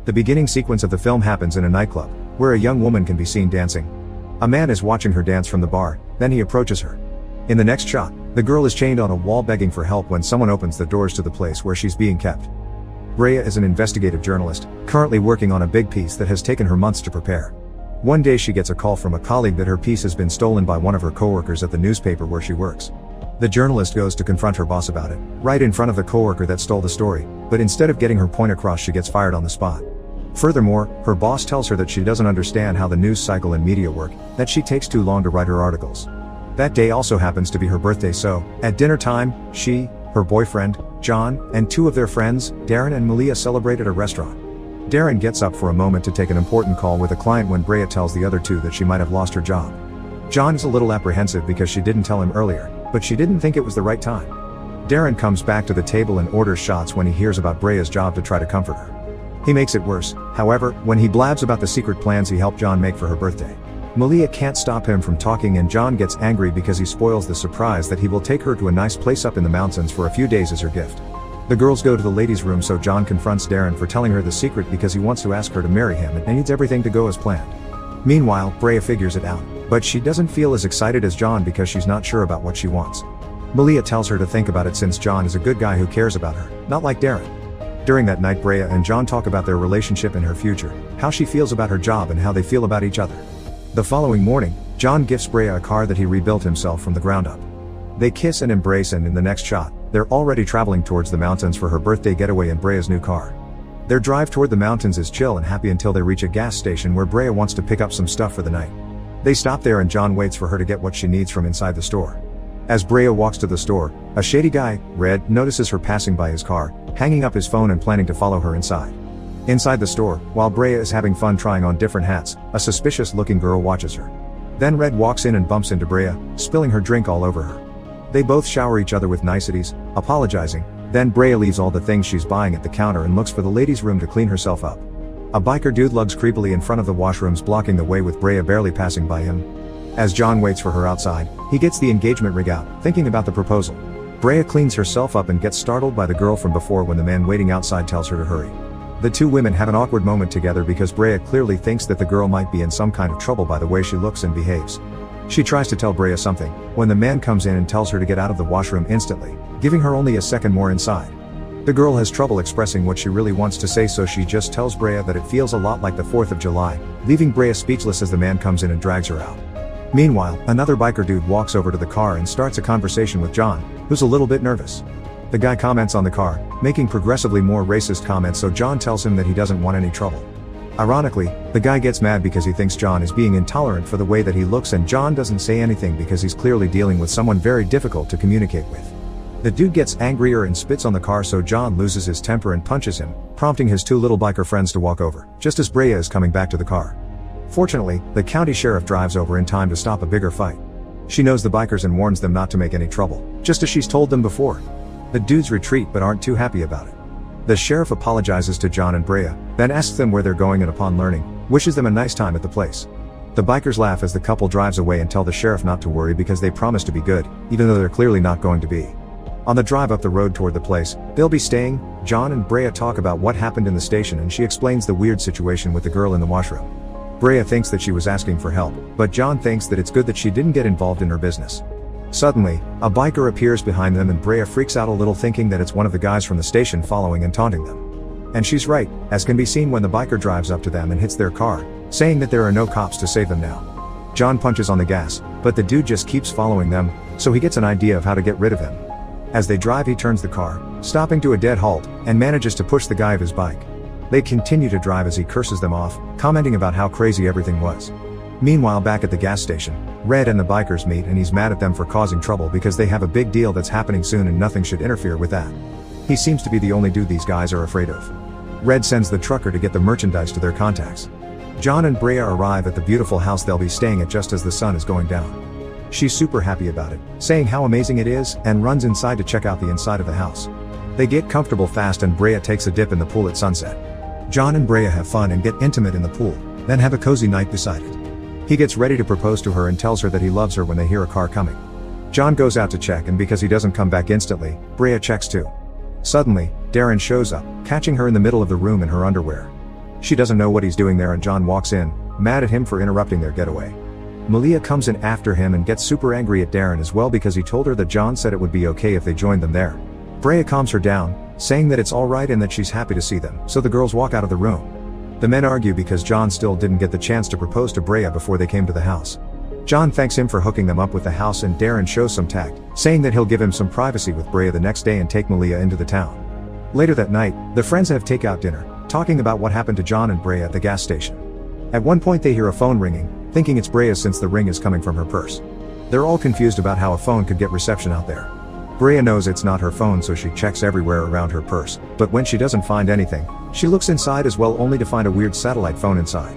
The beginning sequence of the film happens in a nightclub, where a young woman can be seen dancing. A man is watching her dance from the bar, then he approaches her. In the next shot, the girl is chained on a wall begging for help when someone opens the doors to the place where she's being kept. Brea is an investigative journalist, currently working on a big piece that has taken her months to prepare. One day she gets a call from a colleague that her piece has been stolen by one of her coworkers at the newspaper where she works. The journalist goes to confront her boss about it, right in front of the coworker that stole the story, but instead of getting her point across she gets fired on the spot. Furthermore, her boss tells her that she doesn't understand how the news cycle and media work, that she takes too long to write her articles. That day also happens to be her birthday, so, at dinner time, she, her boyfriend, John, and two of their friends, Darren and Malia, celebrate at a restaurant. Darren gets up for a moment to take an important call with a client when Brea tells the other two that she might have lost her job. John is a little apprehensive because she didn't tell him earlier, but she didn't think it was the right time. Darren comes back to the table and orders shots when he hears about Brea's job to try to comfort her. He makes it worse, however, when he blabs about the secret plans he helped John make for her birthday. Malia can't stop him from talking and John gets angry because he spoils the surprise that he will take her to a nice place up in the mountains for a few days as her gift. The girls go to the ladies' room so John confronts Darren for telling her the secret because he wants to ask her to marry him and needs everything to go as planned. Meanwhile, Brea figures it out, but she doesn't feel as excited as John because she's not sure about what she wants. Malia tells her to think about it since John is a good guy who cares about her, not like Darren. During that night Brea and John talk about their relationship and her future, how she feels about her job and how they feel about each other. The following morning, John gifts Brea a car that he rebuilt himself from the ground up. They kiss and embrace and in the next shot, they're already traveling towards the mountains for her birthday getaway in Brea's new car. Their drive toward the mountains is chill and happy until they reach a gas station where Brea wants to pick up some stuff for the night. They stop there and John waits for her to get what she needs from inside the store. As Brea walks to the store, a shady guy, Red, notices her passing by his car, hanging up his phone and planning to follow her inside. Inside the store, while Brea is having fun trying on different hats, a suspicious-looking girl watches her. Then Red walks in and bumps into Brea, spilling her drink all over her. They both shower each other with niceties, apologizing, then Brea leaves all the things she's buying at the counter and looks for the ladies' room to clean herself up. A biker dude lugs creepily in front of the washrooms blocking the way with Brea barely passing by him. As John waits for her outside, he gets the engagement ring out, thinking about the proposal. Brea cleans herself up and gets startled by the girl from before when the man waiting outside tells her to hurry. The two women have an awkward moment together because Brea clearly thinks that the girl might be in some kind of trouble by the way she looks and behaves. She tries to tell Brea something, when the man comes in and tells her to get out of the washroom instantly, giving her only a second more inside. The girl has trouble expressing what she really wants to say so she just tells Brea that it feels a lot like the 4th of July, leaving Brea speechless as the man comes in and drags her out. Meanwhile, another biker dude walks over to the car and starts a conversation with John, who's a little bit nervous. The guy comments on the car, making progressively more racist comments so John tells him that he doesn't want any trouble. Ironically, the guy gets mad because he thinks John is being intolerant for the way that he looks and John doesn't say anything because he's clearly dealing with someone very difficult to communicate with. The dude gets angrier and spits on the car so John loses his temper and punches him, prompting his two little biker friends to walk over, just as Brea is coming back to the car. Fortunately, the county sheriff drives over in time to stop a bigger fight. She knows the bikers and warns them not to make any trouble, just as she's told them before. The dudes retreat but aren't too happy about it. The sheriff apologizes to John and Brea, then asks them where they're going and upon learning, wishes them a nice time at the place. The bikers laugh as the couple drives away and tell the sheriff not to worry because they promise to be good, even though they're clearly not going to be. On the drive up the road toward the place they'll be staying, John and Brea talk about what happened in the station and she explains the weird situation with the girl in the washroom. Brea thinks that she was asking for help, but John thinks that it's good that she didn't get involved in her business. Suddenly, a biker appears behind them and Brea freaks out a little thinking that it's one of the guys from the station following and taunting them. And she's right, as can be seen when the biker drives up to them and hits their car, saying that there are no cops to save them now. John punches on the gas, but the dude just keeps following them, so he gets an idea of how to get rid of him. As they drive he turns the car, stopping to a dead halt, and manages to push the guy of his bike. They continue to drive as he curses them off, commenting about how crazy everything was. Meanwhile back at the gas station, Red and the bikers meet and he's mad at them for causing trouble because they have a big deal that's happening soon and nothing should interfere with that. He seems to be the only dude these guys are afraid of. Red sends the trucker to get the merchandise to their contacts. John and Brea arrive at the beautiful house they'll be staying at just as the sun is going down. She's super happy about it, saying how amazing it is, and runs inside to check out the inside of the house. They get comfortable fast and Brea takes a dip in the pool at sunset. John and Brea have fun and get intimate in the pool, then have a cozy night beside it. He gets ready to propose to her and tells her that he loves her when they hear a car coming. John goes out to check and because he doesn't come back instantly, Brea checks too. Suddenly, Darren shows up, catching her in the middle of the room in her underwear. She doesn't know what he's doing there and John walks in, mad at him for interrupting their getaway. Malia comes in after him and gets super angry at Darren as well because he told her that John said it would be okay if they joined them there. Brea calms her down, saying that it's alright and that she's happy to see them, so the girls walk out of the room. The men argue because John still didn't get the chance to propose to Brea before they came to the house. John thanks him for hooking them up with the house and Darren shows some tact, saying that he'll give him some privacy with Brea the next day and take Malia into the town. Later that night, the friends have takeout dinner, talking about what happened to John and Brea at the gas station. At one point they hear a phone ringing, thinking it's Brea since the ring is coming from her purse. They're all confused about how a phone could get reception out there. Brea knows it's not her phone so she checks everywhere around her purse, but when she doesn't find anything, she looks inside as well only to find a weird satellite phone inside.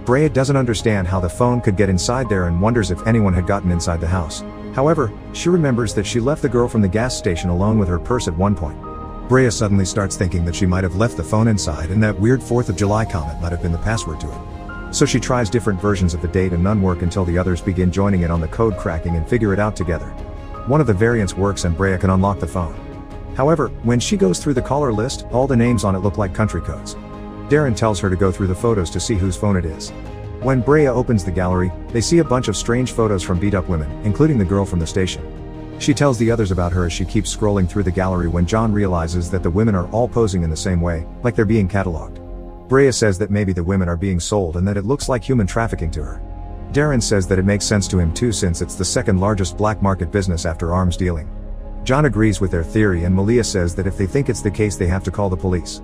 Brea doesn't understand how the phone could get inside there and wonders if anyone had gotten inside the house. However, she remembers that she left the girl from the gas station alone with her purse at one point. Brea suddenly starts thinking that she might have left the phone inside and that weird 4th of July comment might have been the password to it. So she tries different versions of the date and none work until the others begin joining in on the code cracking and figure it out together. One of the variants works and Brea can unlock the phone. However, when she goes through the caller list, all the names on it look like country codes. Darren tells her to go through the photos to see whose phone it is. When Brea opens the gallery, they see a bunch of strange photos from beat-up women, including the girl from the station. She tells the others about her as she keeps scrolling through the gallery when John realizes that the women are all posing in the same way, like they're being cataloged. Brea says that maybe the women are being sold and that it looks like human trafficking to her. Darren says that it makes sense to him too since it's the second largest black market business after arms dealing. John agrees with their theory and Malia says that if they think it's the case they have to call the police.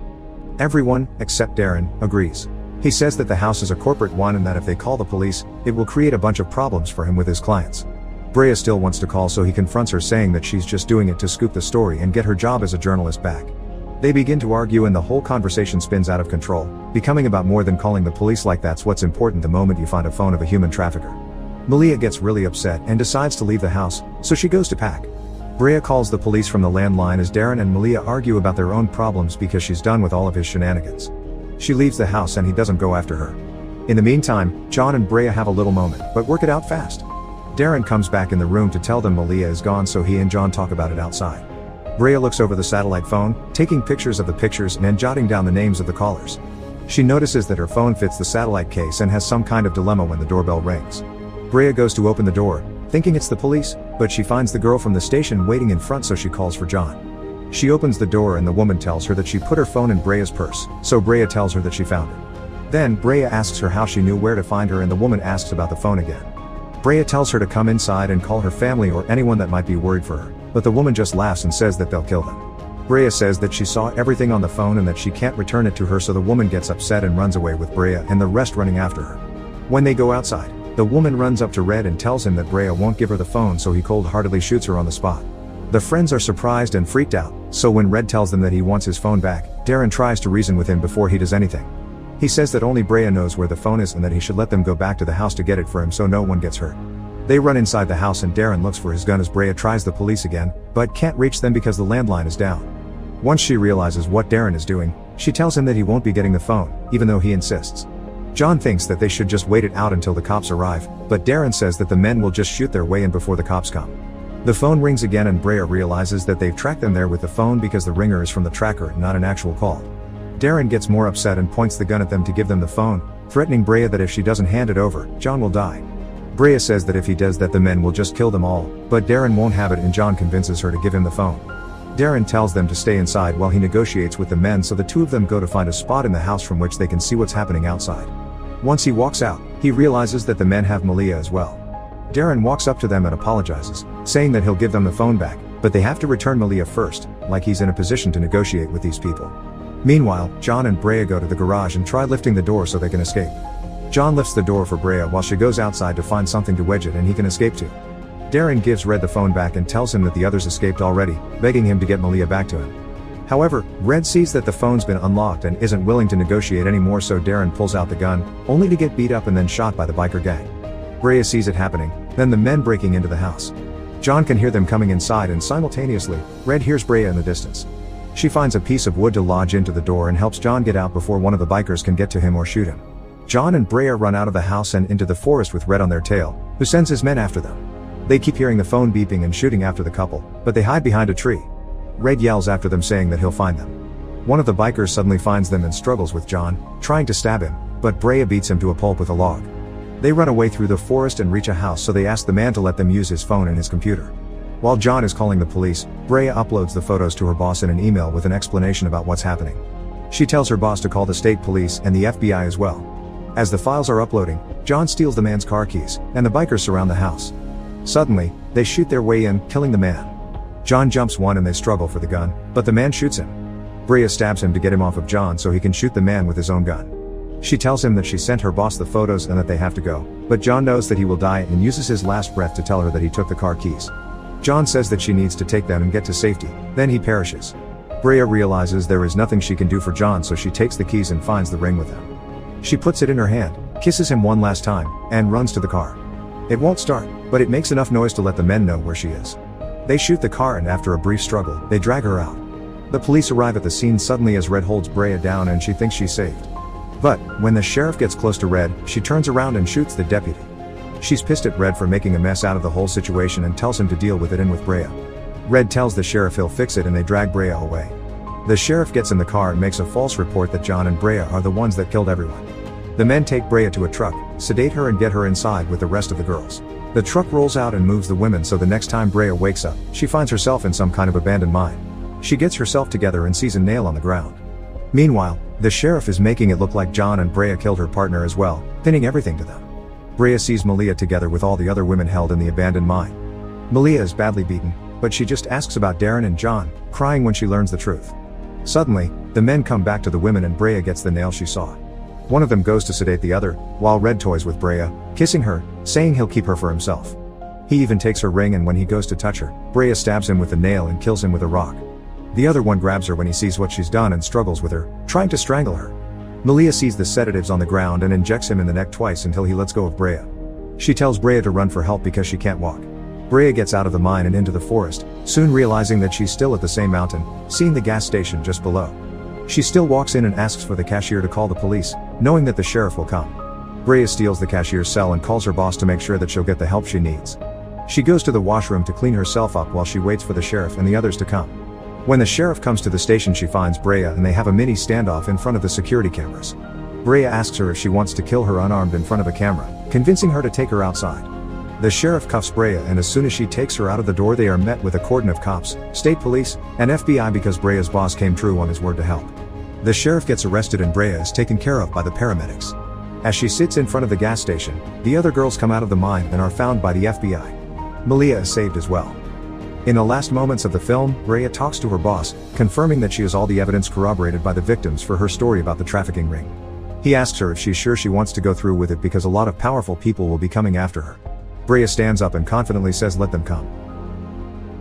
Everyone, except Darren, agrees. He says that the house is a corporate one and that if they call the police, it will create a bunch of problems for him with his clients. Brea still wants to call so he confronts her saying that she's just doing it to scoop the story and get her job as a journalist back. They begin to argue and the whole conversation spins out of control, becoming about more than calling the police like that's what's important the moment you find a phone of a human trafficker. Malia gets really upset and decides to leave the house, so she goes to pack. Brea calls the police from the landline as Darren and Malia argue about their own problems because she's done with all of his shenanigans. She leaves the house and he doesn't go after her. In the meantime, John and Brea have a little moment, but work it out fast. Darren comes back in the room to tell them Malia is gone so he and John talk about it outside. Brea looks over the satellite phone, taking pictures of the pictures and jotting down the names of the callers. She notices that her phone fits the satellite case and has some kind of dilemma when the doorbell rings. Brea goes to open the door, thinking it's the police, but she finds the girl from the station waiting in front so she calls for John. She opens the door and the woman tells her that she put her phone in Brea's purse, so Brea tells her that she found it. Then, Brea asks her how she knew where to find her and the woman asks about the phone again. Brea tells her to come inside and call her family or anyone that might be worried for her, but the woman just laughs and says that they'll kill them. Brea says that she saw everything on the phone and that she can't return it to her so the woman gets upset and runs away with Brea and the rest running after her. When they go outside, the woman runs up to Red and tells him that Brea won't give her the phone so he cold-heartedly shoots her on the spot. The friends are surprised and freaked out, so when Red tells them that he wants his phone back, Darren tries to reason with him before he does anything. He says that only Brea knows where the phone is and that he should let them go back to the house to get it for him so no one gets hurt. They run inside the house and Darren looks for his gun as Brea tries the police again, but can't reach them because the landline is down. Once she realizes what Darren is doing, she tells him that he won't be getting the phone, even though he insists. John thinks that they should just wait it out until the cops arrive, but Darren says that the men will just shoot their way in before the cops come. The phone rings again and Brea realizes that they've tracked them there with the phone because the ringer is from the tracker and not an actual call. Darren gets more upset and points the gun at them to give them the phone, threatening Brea that if she doesn't hand it over, John will die. Brea says that if he does that the men will just kill them all, but Darren won't have it and John convinces her to give him the phone. Darren tells them to stay inside while he negotiates with the men so the two of them go to find a spot in the house from which they can see what's happening outside. Once he walks out, he realizes that the men have Malia as well. Darren walks up to them and apologizes, saying that he'll give them the phone back, but they have to return Malia first, like he's in a position to negotiate with these people. Meanwhile, John and Brea go to the garage and try lifting the door so they can escape. John lifts the door for Brea while she goes outside to find something to wedge it and he can escape to. Darren gives Red the phone back and tells him that the others escaped already, begging him to get Malia back to him. However, Red sees that the phone's been unlocked and isn't willing to negotiate anymore so Darren pulls out the gun, only to get beat up and then shot by the biker gang. Brea sees it happening, then the men breaking into the house. John can hear them coming inside and simultaneously, Red hears Brea in the distance. She finds a piece of wood to lodge into the door and helps John get out before one of the bikers can get to him or shoot him. John and Brea run out of the house and into the forest with Red on their tail, who sends his men after them. They keep hearing the phone beeping and shooting after the couple, but they hide behind a tree. Red yells after them saying that he'll find them. One of the bikers suddenly finds them and struggles with John, trying to stab him, but Brea beats him to a pulp with a log. They run away through the forest and reach a house, so they ask the man to let them use his phone and his computer. While John is calling the police, Brea uploads the photos to her boss in an email with an explanation about what's happening. She tells her boss to call the state police and the FBI as well. As the files are uploading, John steals the man's car keys, and the bikers surround the house. Suddenly, they shoot their way in, killing the man. John jumps one and they struggle for the gun, but the man shoots him. Brea stabs him to get him off of John so he can shoot the man with his own gun. She tells him that she sent her boss the photos and that they have to go, but John knows that he will die and uses his last breath to tell her that he took the car keys. John says that she needs to take them and get to safety, then he perishes. Brea realizes there is nothing she can do for John, so she takes the keys and finds the ring with them. She puts it in her hand, kisses him one last time, and runs to the car. It won't start, but it makes enough noise to let the men know where she is. They shoot the car and after a brief struggle, they drag her out. The police arrive at the scene suddenly as Red holds Brea down and she thinks she's saved. But, when the sheriff gets close to Red, she turns around and shoots the deputy. She's pissed at Red for making a mess out of the whole situation and tells him to deal with it in with Brea. Red tells the sheriff he'll fix it and they drag Brea away. The sheriff gets in the car and makes a false report that John and Brea are the ones that killed everyone. The men take Brea to a truck, sedate her and get her inside with the rest of the girls. The truck rolls out and moves the women, so the next time Brea wakes up, she finds herself in some kind of abandoned mine. She gets herself together and sees a nail on the ground. Meanwhile, the sheriff is making it look like John and Brea killed her partner as well, pinning everything to them. Brea sees Malia together with all the other women held in the abandoned mine. Malia is badly beaten, but she just asks about Darren and John, crying when she learns the truth. Suddenly, the men come back to the women and Brea gets the nail she saw. One of them goes to sedate the other, while Red toys with Brea, kissing her, saying he'll keep her for himself. He even takes her ring, and when he goes to touch her, Brea stabs him with the nail and kills him with a rock. The other one grabs her when he sees what she's done and struggles with her, trying to strangle her. Malia sees the sedatives on the ground and injects him in the neck twice until he lets go of Brea. She tells Brea to run for help because she can't walk. Brea gets out of the mine and into the forest, soon realizing that she's still at the same mountain, seeing the gas station just below. She still walks in and asks for the cashier to call the police, knowing that the sheriff will come. Brea steals the cashier's cell and calls her boss to make sure that she'll get the help she needs. She goes to the washroom to clean herself up while she waits for the sheriff and the others to come. When the sheriff comes to the station, she finds Brea and they have a mini standoff in front of the security cameras. Brea asks her if she wants to kill her unarmed in front of a camera, convincing her to take her outside. The sheriff cuffs Brea, and as soon as she takes her out of the door, they are met with a cordon of cops, state police, and FBI because Brea's boss came true on his word to help. The sheriff gets arrested and Brea is taken care of by the paramedics. As she sits in front of the gas station, the other girls come out of the mine and are found by the FBI. Malia is saved as well. In the last moments of the film, Brea talks to her boss, confirming that she has all the evidence corroborated by the victims for her story about the trafficking ring. He asks her if she's sure she wants to go through with it because a lot of powerful people will be coming after her. Brea stands up and confidently says let them come.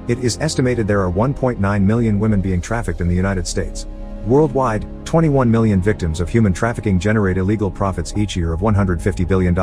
It is estimated there are 1.9 million women being trafficked in the United States. Worldwide, 21 million victims of human trafficking generate illegal profits each year of $150 billion.